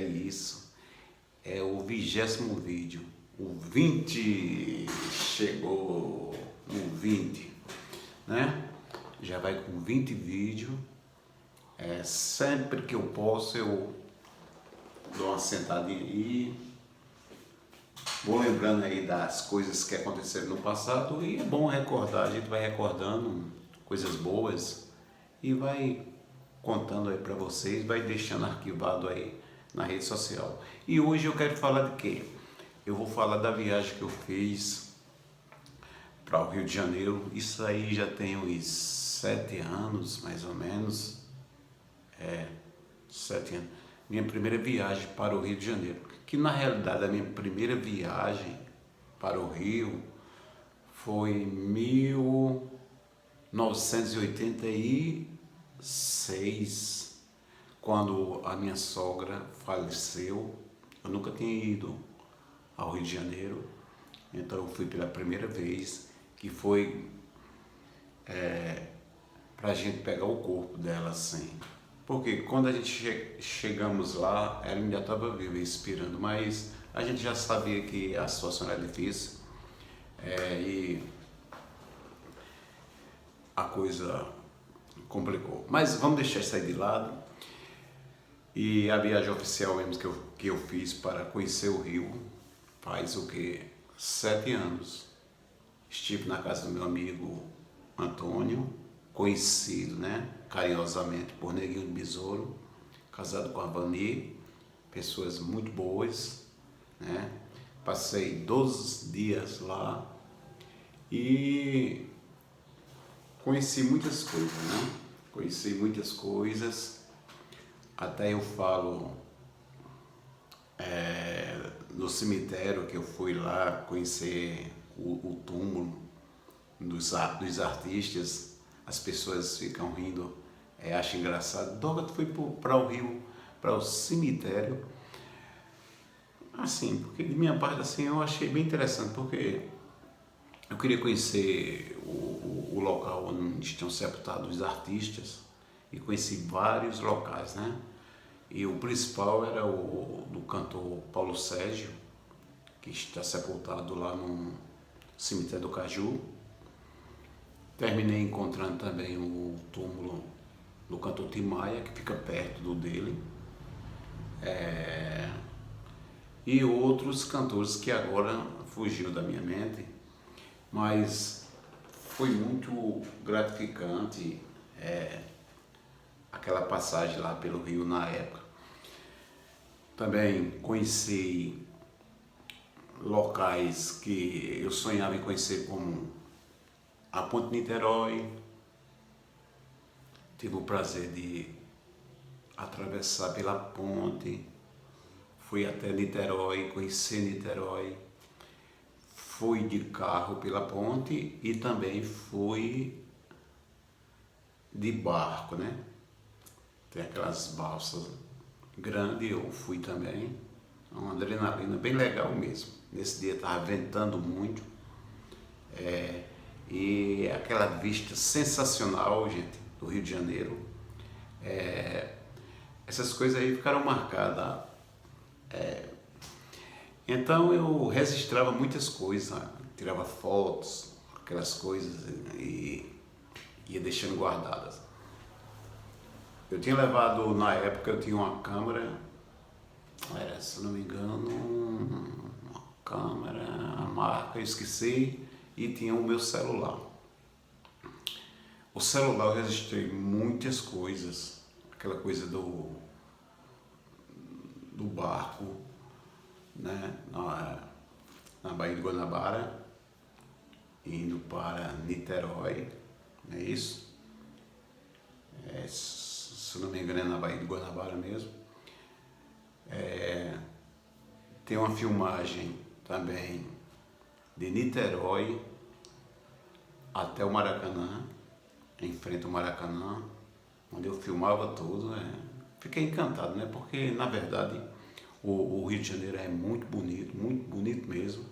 isso. É o 20º vídeo. O 20 chegou no 20, né? Já vai com 20 vídeos. Sempre que eu posso eu dou uma sentadinha aí, vou lembrando aí das coisas que aconteceram no passado, e é bom recordar, a gente vai recordando coisas boas e vai contando aí para vocês, vai deixando arquivado aí na rede social. E hoje eu quero falar de quê? Eu vou falar da viagem que eu fiz para o Rio de Janeiro. Isso aí já tem uns 7 anos, mais ou menos. 7 anos. Minha primeira viagem para o Rio de Janeiro. Que na realidade a minha primeira viagem para o Rio foi em 1986, quando a minha sogra faleceu. Eu nunca tinha ido ao Rio de Janeiro, então eu fui pela primeira vez, que foi para a gente pegar o corpo dela assim. Porque quando a gente chegamos lá, ela ainda estava viva, expirando, mas a gente já sabia que a situação era difícil, e a coisa complicou. Mas vamos deixar isso aí de lado. E a viagem oficial mesmo que eu fiz para conhecer o Rio faz o que? 7 anos. Estive na casa do meu amigo Antônio, conhecido, né, carinhosamente por Neguinho de Besouro, casado com a Vani, pessoas muito boas, né? Passei 12 dias lá e conheci muitas coisas, né? Conheci muitas coisas, até eu falo no cemitério que eu fui lá conhecer o túmulo dos artistas. As pessoas ficam rindo, acham engraçado. Doga, tu foi para o Rio, para o cemitério? Assim, porque de minha parte assim, eu achei bem interessante, porque eu queria conhecer o local onde estão sepultados os artistas, e conheci vários locais, né? E o principal era o do cantor Paulo Sérgio, que está sepultado lá no cemitério do Caju. Terminei encontrando também o túmulo do cantor Tim Maia, que fica perto do dele. E outros cantores que agora fugiu da minha mente, mas foi muito gratificante aquela passagem lá pelo Rio na época. Também conheci locais que eu sonhava em conhecer, como a Ponte Niterói. Tive o prazer de atravessar pela ponte, fui até Niterói, conheci Niterói, fui de carro pela ponte e também fui de barco, né? Tem aquelas balsas grandes, eu fui também, uma adrenalina bem legal mesmo. Nesse dia estava ventando muito, e aquela vista sensacional, gente, do Rio de Janeiro. Essas coisas aí ficaram marcadas. Então eu registrava muitas coisas, tirava fotos, aquelas coisas, e ia deixando guardadas. Eu tinha levado, na época eu tinha uma câmera, se não me engano, uma câmera, a marca eu esqueci, e tinha o meu celular. O celular eu registrei muitas coisas, aquela coisa do barco, né, na Baía de Guanabara, indo para Niterói, não é isso? Se não me engano é na Baía de Guanabara mesmo. Tem uma filmagem também de Niterói até o Maracanã, em frente ao Maracanã, onde eu filmava tudo. Fiquei encantado, né? Porque na verdade o Rio de Janeiro é muito bonito mesmo,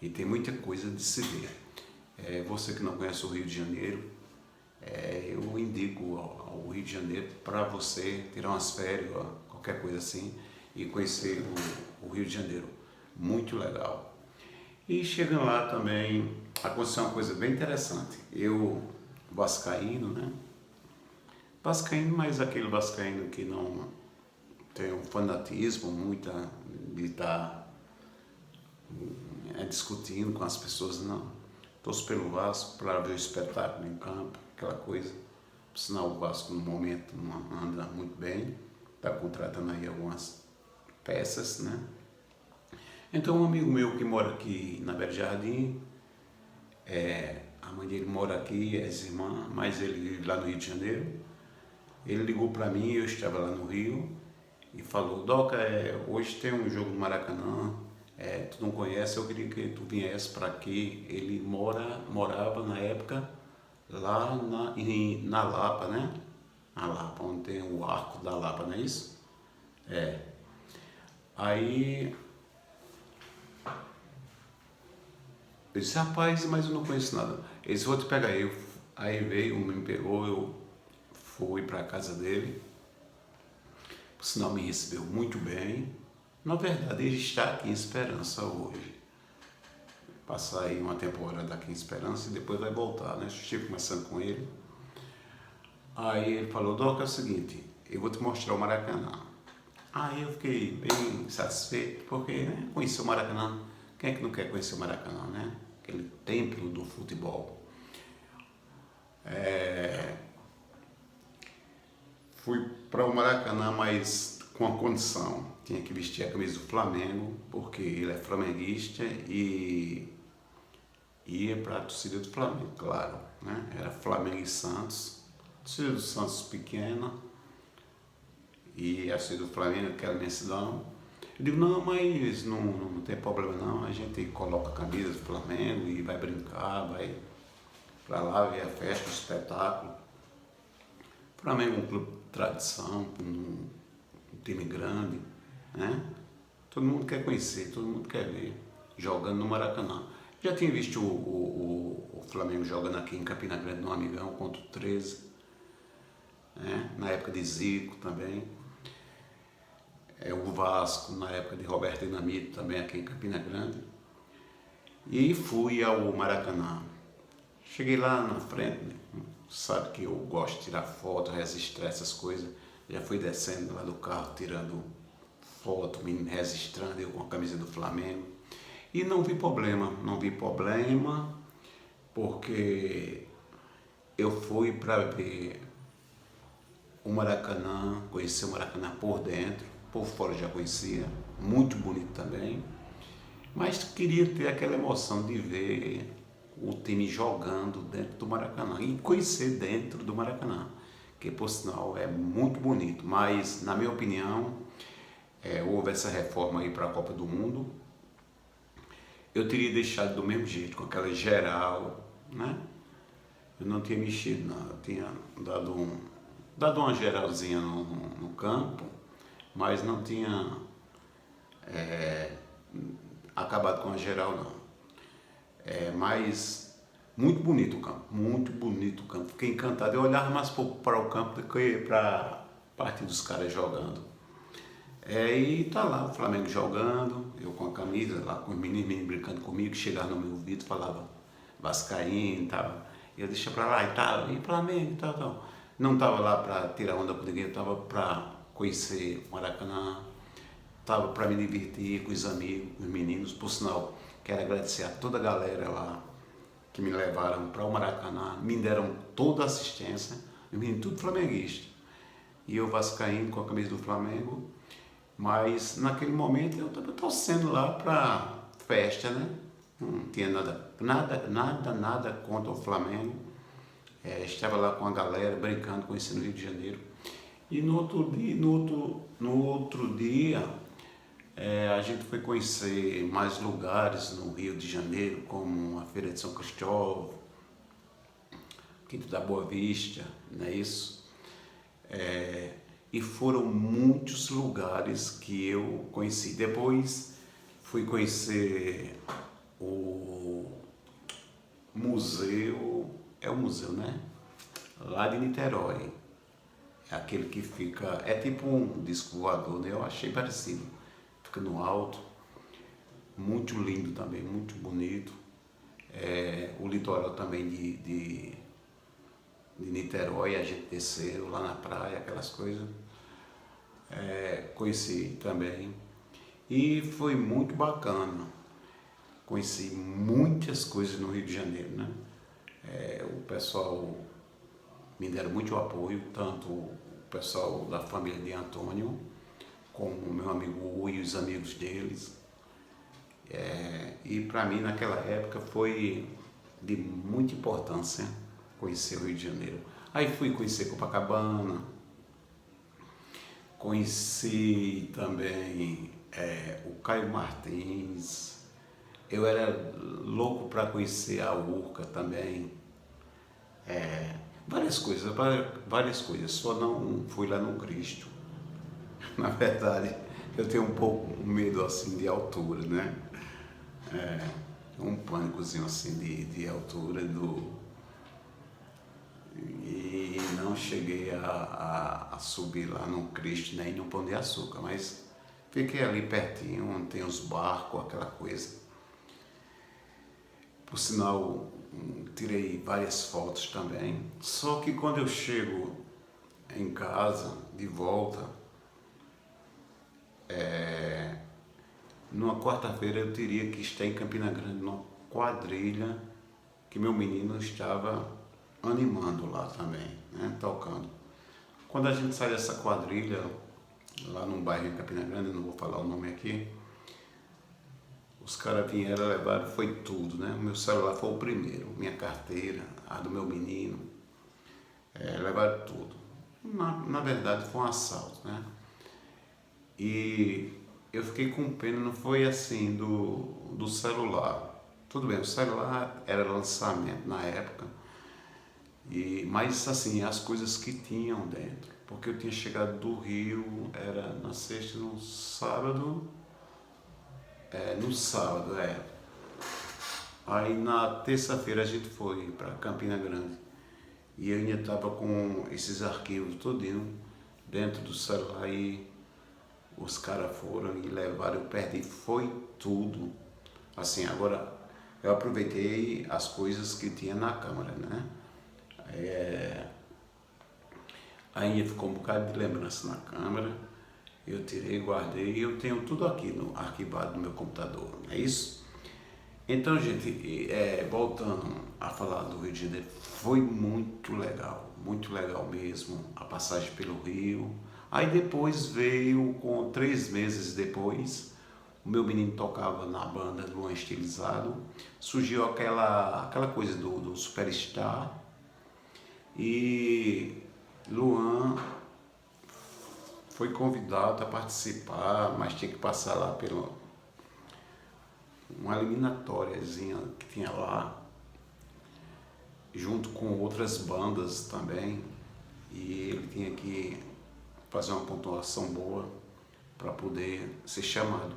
e tem muita coisa de se ver. Você que não conhece o Rio de Janeiro, eu indico ao Rio de Janeiro para você tirar umas férias, qualquer coisa assim, e conhecer o Rio de Janeiro. Muito legal. E chegando lá também, aconteceu uma coisa bem interessante. Eu, vascaíno, né? Vascaíno, mas aquele vascaíno que não tem um fanatismo muito de estar discutindo com as pessoas, não. Torço pelo Vasco para ver o espetáculo em campo, aquela coisa. Por sinal, o Vasco no momento não anda muito bem, está contratando aí algumas peças, né? Então um amigo meu que mora aqui na Belo Jardim, a mãe dele mora aqui, é irmã, mas ele vive lá no Rio de Janeiro. Ele ligou para mim, eu estava lá no Rio, e falou: Doca, hoje tem um jogo no Maracanã, tu não conhece, eu queria que tu viesse para aqui. Ele morava na época lá na Lapa, né? Na Lapa, onde tem o Arco da Lapa, não é isso? Aí eu disse: rapaz, mas eu não conheço nada. Ele disse: vou te pegar aí. Aí veio, me pegou, eu fui para a casa dele. Por sinal, me recebeu muito bem. Na verdade, ele está aqui em Esperança hoje. Passar aí uma temporada aqui em Esperança e depois vai voltar, né? Estive conversando com ele. Aí ele falou: Doca, é o seguinte, eu vou te mostrar o Maracanã. Aí eu fiquei bem satisfeito, porque, né, conheci o Maracanã. Quem é que não quer conhecer o Maracanã, né? Aquele templo do futebol. Fui para o Maracanã, mas com a condição. Tinha que vestir a camisa do Flamengo, porque ele é flamenguista e ia para a torcida do Flamengo, claro, né? Era Flamengo e Santos, a torcida do Santos pequena e a torcida do Flamengo, aquela imensidão. Eu digo: não, mas não tem problema não, a gente coloca a camisa do Flamengo e vai brincar, vai para lá ver a festa, o espetáculo. O Flamengo é um clube de tradição, um time grande, né? Todo mundo quer conhecer, todo mundo quer ver, jogando no Maracanã. Já tinha visto o Flamengo jogando aqui em Campina Grande no Amigão contra o 13, né? Na época de Zico também. O Vasco, na época de Roberto Dinamite, também aqui em Campina Grande. E fui ao Maracanã. Cheguei lá na frente, né? Sabe que eu gosto de tirar foto, registrar essas coisas. Já fui descendo lá do carro, tirando foto, me registrando, eu com a camisa do Flamengo. E não vi problema, porque eu fui para ver o Maracanã, conhecer o Maracanã por dentro, por fora já conhecia, muito bonito também, mas queria ter aquela emoção de ver o time jogando dentro do Maracanã e conhecer dentro do Maracanã, que por sinal é muito bonito, mas na minha opinião, houve essa reforma aí para a Copa do Mundo, eu teria deixado do mesmo jeito, com aquela geral, né? Eu não tinha mexido, não, eu tinha dado uma geralzinha no campo, mas não tinha acabado com a geral, não. Mas muito bonito o campo, muito bonito o campo. Fiquei encantado. Eu olhava mais para o campo do que para a parte dos caras jogando. E tá lá o Flamengo jogando, eu com a camisa, lá com os meninos brincando comigo, chegavam no meu ouvido, falava vascaíno e tal. Eu deixa pra lá e tal, e Flamengo e tal. Não tava lá pra tirar onda com ninguém, eu tava pra conhecer o Maracanã, tava pra me divertir com os amigos, com os meninos. Por sinal, quero agradecer a toda a galera lá que me levaram para o Maracanã, me deram toda a assistência, os meninos tudo flamenguista. E eu vascaíno com a camisa do Flamengo. Mas naquele momento eu estava torcendo lá para festa, né? Não tinha nada contra o Flamengo. Estava lá com a galera brincando, conhecendo o Rio de Janeiro. E no outro dia a gente foi conhecer mais lugares no Rio de Janeiro, como a Feira de São Cristóvão, Quinto da Boa Vista, não é isso? E foram muitos lugares que eu conheci. Depois fui conhecer o museu, é o museu, né? Lá de Niterói. aquele que fica, é tipo um disco voador, né? Eu achei parecido, fica no alto, muito lindo também, muito bonito. O litoral também de Niterói, a gente desceu lá na praia, aquelas coisas. Conheci também. E foi muito bacana. Conheci muitas coisas no Rio de Janeiro, né? O pessoal me deram muito apoio, tanto o pessoal da família de Antônio, como o meu amigo Ui e os amigos deles. E para mim naquela época foi de muita importância conhecer o Rio de Janeiro. Aí fui conhecer Copacabana, conheci também o Caio Martins. Eu era louco para conhecer a Urca também. Várias coisas, só não fui lá no Cristo. Na verdade, eu tenho um pouco medo assim de altura, né? Um pânicozinho assim de altura e não cheguei a subir lá no Cristo nem no Pão de Açúcar, mas fiquei ali pertinho, onde tem os barcos, aquela coisa. Por sinal, tirei várias fotos também. Só que quando eu chego em casa, de volta, numa quarta-feira eu teria que estar em Campina Grande, numa quadrilha que meu menino estava animando lá também, né, tocando. Quando a gente sai dessa quadrilha, lá num bairro em Campina Grande, não vou falar o nome aqui, os caras vieram, levaram, foi tudo, né? O meu celular foi o primeiro, minha carteira, a do meu menino, levaram tudo. Na verdade foi um assalto, né? E eu fiquei com pena, não foi assim do celular. Tudo bem, o celular era lançamento na época, mas assim, as coisas que tinham dentro. Porque eu tinha chegado do Rio, era na sexta, no sábado. No sábado. Aí na terça-feira a gente foi para Campina Grande. E eu ainda estava com esses arquivos todinho dentro do celular e os caras foram e levaram, eu perdi, foi tudo. Assim, agora eu aproveitei as coisas que tinha na câmera, né? Ainda ficou um bocado de lembrança na câmera. Eu tirei, guardei e eu tenho tudo aqui no arquivado no meu computador, não é isso? Então, gente, voltando a falar do Rio de Janeiro, foi muito legal mesmo a passagem pelo Rio. Aí depois veio, com 3 meses depois, o meu menino tocava na banda do Luan Estilizado, surgiu aquela coisa do Superstar e Luan foi convidado a participar, mas tinha que passar lá pela uma eliminatóriazinha que tinha lá, junto com outras bandas também, e ele tinha que fazer uma pontuação boa para poder ser chamado.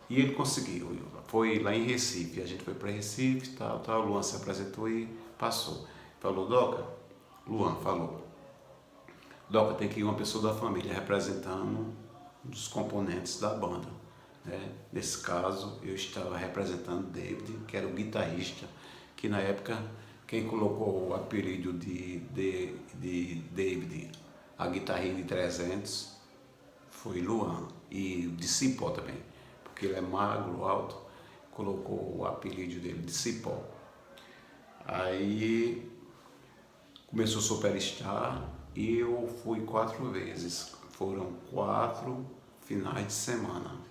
E ele conseguiu, foi lá em Recife, a gente foi para Recife, tal, o Luan se apresentou e passou. Falou, Doca, Luan falou, Doca, tem que ir uma pessoa da família representando um dos componentes da banda. Nesse caso, eu estava representando David, que era o guitarrista, que na época quem colocou o apelido de David, a guitarrinha de 300, foi Luan, e de Cipó também, porque ele é magro, alto, colocou o apelido dele de Cipó. Aí começou o Superstar e eu fui 4 vezes, foram 4 finais de semana.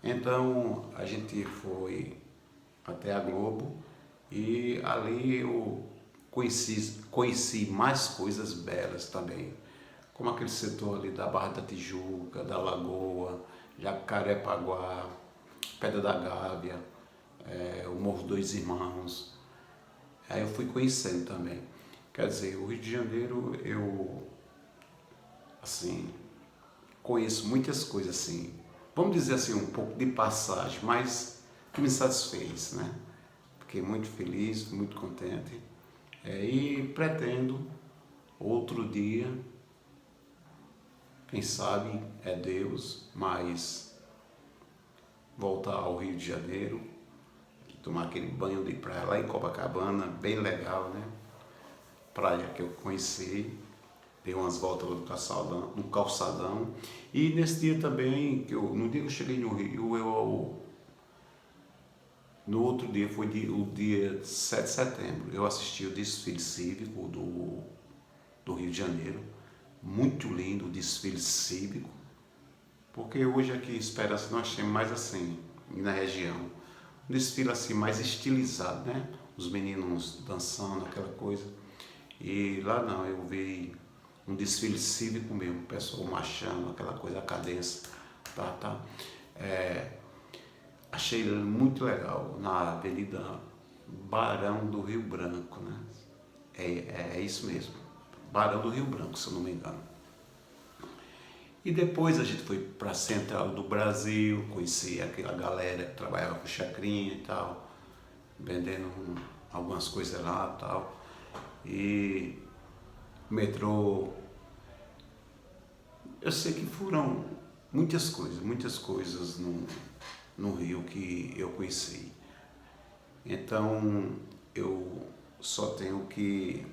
Então a gente foi até a Globo e ali eu conheci mais coisas belas também, como aquele setor ali da Barra da Tijuca, da Lagoa, Jacarepaguá, Pedra da Gávea, o Morro dos Irmãos. Aí eu fui conhecendo também. Quer dizer, o Rio de Janeiro eu assim conheço muitas coisas assim, vamos dizer assim, um pouco de passagem, mas que me satisfez, né? Fiquei muito feliz, muito contente, e pretendo Outro dia, quem sabe é Deus, mas voltar ao Rio de Janeiro, tomar aquele banho de praia lá em Copacabana, bem legal, né? Praia que eu conheci, dei umas voltas no calçadão. E nesse dia também, no dia que eu cheguei no Rio, no outro dia, foi o dia 7 de setembro, eu assisti o desfile cívico do Rio de Janeiro. Muito lindo o desfile cívico, porque hoje aqui em Esperança nós temos mais assim, na região, um desfile assim mais estilizado, né? Os meninos dançando, aquela coisa. E lá não, eu vi um desfile cívico mesmo, o pessoal marchando, aquela coisa, a cadência, tá. Achei muito legal na Avenida Barão do Rio Branco, né? É isso mesmo, Barão do Rio Branco, se eu não me engano. E depois a gente foi para a Central do Brasil, conheci aquela galera que trabalhava com chacrinha e tal, vendendo algumas coisas lá e tal. E metrô, eu sei que foram muitas coisas no Rio que eu conheci. Então eu só tenho que,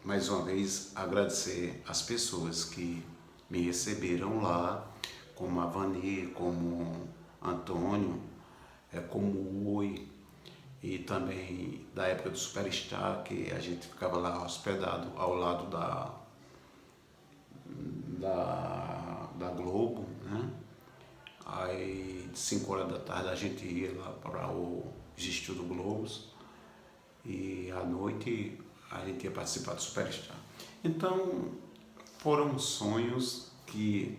mais uma vez, agradecer as pessoas que me receberam lá, como a Vani, como Antônio, como o Oi, e também da época do Superstar, que a gente ficava lá hospedado ao lado da Globo, né? Aí, de 5 horas da tarde, a gente ia lá para o Estúdio Globos e à noite a gente ia participar do Superstar. Então, foram sonhos que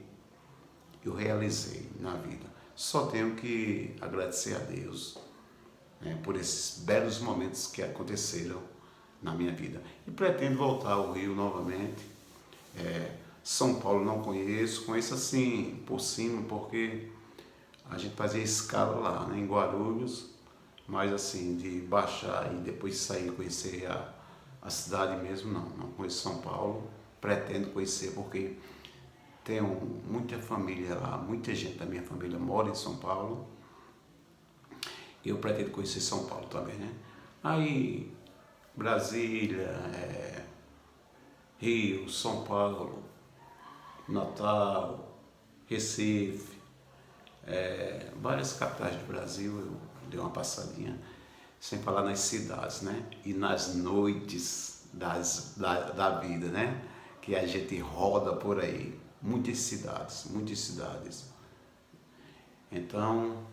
eu realizei na vida. Só tenho que agradecer a Deus, né, por esses belos momentos que aconteceram na minha vida. E pretendo voltar ao Rio novamente. São Paulo não conheço assim por cima, porque a gente fazia escala lá, né, em Guarulhos, mas assim, de baixar e depois sair e conhecer a cidade mesmo, não conheço São Paulo. Pretendo conhecer porque tenho muita família lá, muita gente da minha família mora em São Paulo. Eu pretendo conhecer São Paulo também, né? Aí, Brasília, Rio, São Paulo, Natal, Recife, várias capitais do Brasil eu dei uma passadinha, sem falar nas cidades, né? E nas noites da vida, né? Que a gente roda por aí, muitas cidades. Então,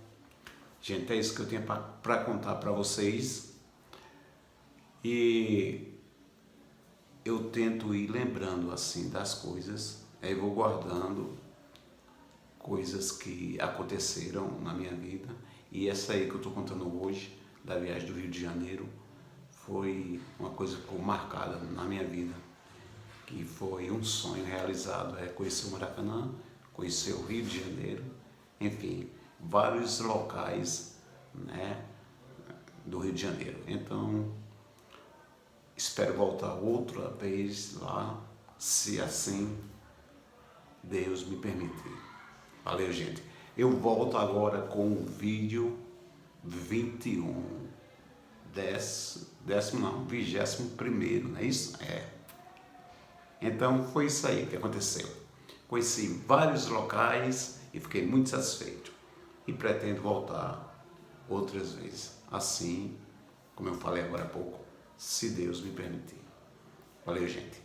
gente, é isso que eu tinha para contar para vocês. E eu tento ir lembrando assim das coisas, aí vou guardando coisas que aconteceram na minha vida. E essa aí que eu estou contando hoje, da viagem do Rio de Janeiro, foi uma coisa que ficou marcada na minha vida, que foi um sonho realizado, conhecer o Maracanã, conhecer o Rio de Janeiro, enfim, vários locais, né, do Rio de Janeiro. Então, espero voltar outra vez lá, se assim Deus me permitir. Valeu, gente. Eu volto agora com o vídeo 21, 21º, não é isso? Então foi isso aí que aconteceu. Conheci vários locais e fiquei muito satisfeito. E pretendo voltar outras vezes. Assim, como eu falei agora há pouco, se Deus me permitir. Valeu, gente.